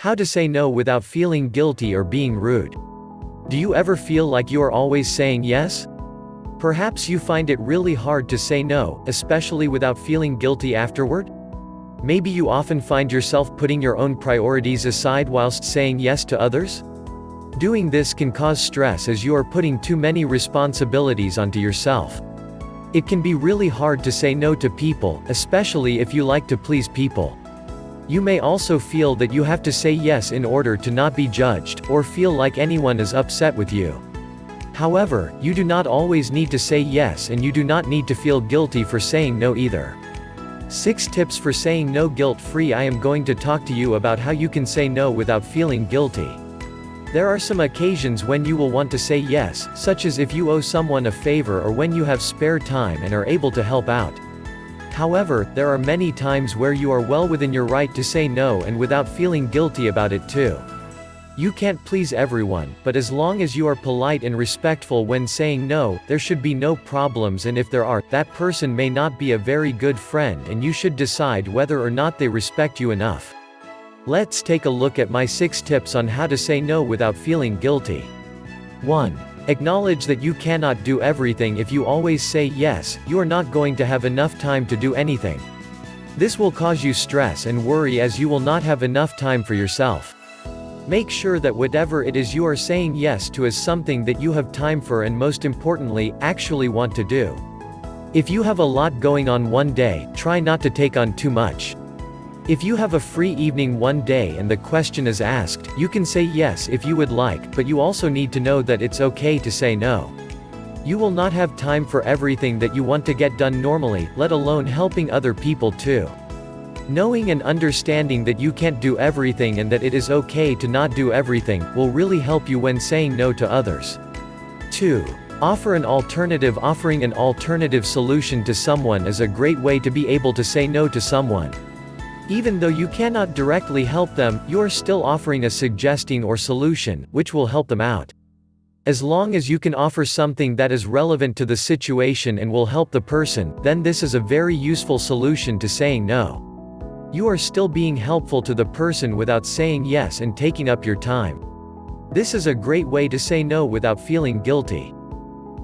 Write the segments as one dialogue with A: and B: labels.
A: How to say no without feeling guilty or being rude. Do you ever feel like you are always saying yes? Perhaps you find it really hard to say no, especially without feeling guilty afterward? Maybe you often find yourself putting your own priorities aside whilst saying yes to others? Doing this can cause stress as you are putting too many responsibilities onto yourself. It can be really hard to say no to people, especially if you like to please people. You may also feel that you have to say yes in order to not be judged, or feel like anyone is upset with you. However, you do not always need to say yes, and you do not need to feel guilty for saying no either. 6 tips for saying no guilt-free. I am going to talk to you about how you can say no without feeling guilty. There are some occasions when you will want to say yes, such as if you owe someone a favor or when you have spare time and are able to help out. However, there are many times where you are well within your right to say no and without feeling guilty about it too. You can't please everyone, but as long as you are polite and respectful when saying no, there should be no problems, and if there are, that person may not be a very good friend and you should decide whether or not they respect you enough. Let's take a look at my 6 tips on how to say no without feeling guilty. 1. Acknowledge that you cannot do everything. If you always say yes, you are not going to have enough time to do anything. This will cause you stress and worry as you will not have enough time for yourself. Make sure that whatever it is you are saying yes to is something that you have time for and, most importantly, actually want to do. If you have a lot going on one day, try not to take on too much. If you have a free evening one day and the question is asked, you can say yes if you would like, but you also need to know that it's okay to say no. You will not have time for everything that you want to get done normally, let alone helping other people too. Knowing and understanding that you can't do everything and that it is okay to not do everything, will really help you when saying no to others. 2. Offer an alternative. Offering an alternative solution to someone is a great way to be able to say no to someone. Even though you cannot directly help them, you are still offering a suggestion or solution, which will help them out. As long as you can offer something that is relevant to the situation and will help the person, then this is a very useful solution to saying no. You are still being helpful to the person without saying yes and taking up your time. This is a great way to say no without feeling guilty.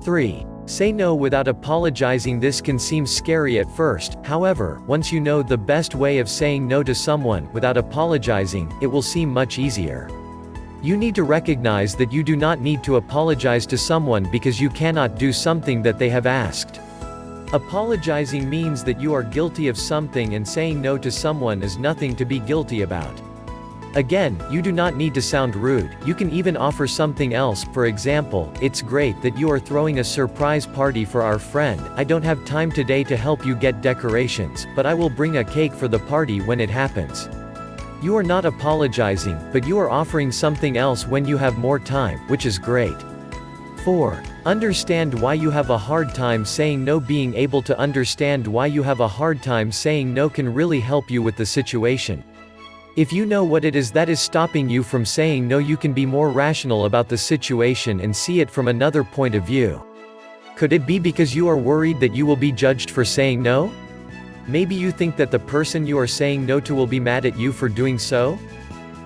A: 3. Say no without apologizing. This can seem scary at first, however, once you know the best way of saying no to someone, without apologizing, it will seem much easier. You need to recognize that you do not need to apologize to someone because you cannot do something that they have asked. Apologizing means that you are guilty of something, and saying no to someone is nothing to be guilty about. Again, you do not need to sound rude. You can even offer something else. For example, it's great that you are throwing a surprise party for our friend. I don't have time today to help you get decorations, but I will bring a cake for the party when it happens. You are not apologizing, but you are offering something else when you have more time, which is great. 4. Understand why you have a hard time saying no. Being able to understand why you have a hard time saying no can really help you with the situation. If you know what it is that is stopping you from saying no, you can be more rational about the situation and see it from another point of view. Could it be because you are worried that you will be judged for saying no? Maybe you think that the person you are saying no to will be mad at you for doing so?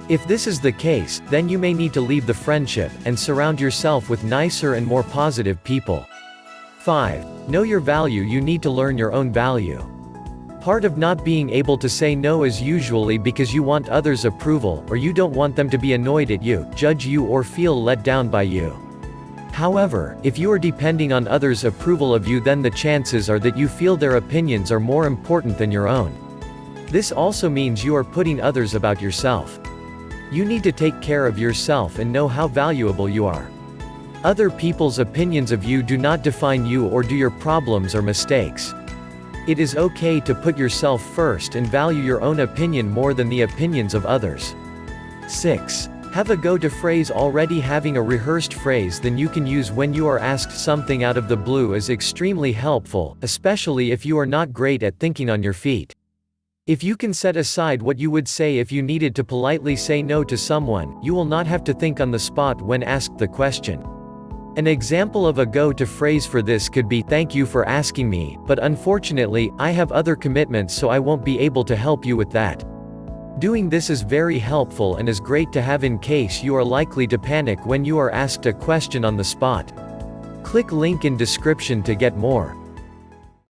A: If this is the case, then you may need to leave the friendship, and surround yourself with nicer and more positive people. 5. Know your value. You need to learn your own value. Part of not being able to say no is usually because you want others' approval, or you don't want them to be annoyed at you, judge you, or feel let down by you. However, if you are depending on others' approval of you, then the chances are that you feel their opinions are more important than your own. This also means you are putting others above yourself. You need to take care of yourself and know how valuable you are. Other people's opinions of you do not define you or do your problems or mistakes. It is okay to put yourself first and value your own opinion more than the opinions of others. 6. Have a go-to phrase. Already having a rehearsed phrase then you can use when you are asked something out of the blue is extremely helpful, especially if you are not great at thinking on your feet. If you can set aside what you would say if you needed to politely say no to someone, you will not have to think on the spot when asked the question. An example of a go-to phrase for this could be, "Thank you for asking me, but unfortunately, I have other commitments, so I won't be able to help you with that." Doing this is very helpful and is great to have in case you are likely to panic when you are asked a question on the spot. Click link in description to get more.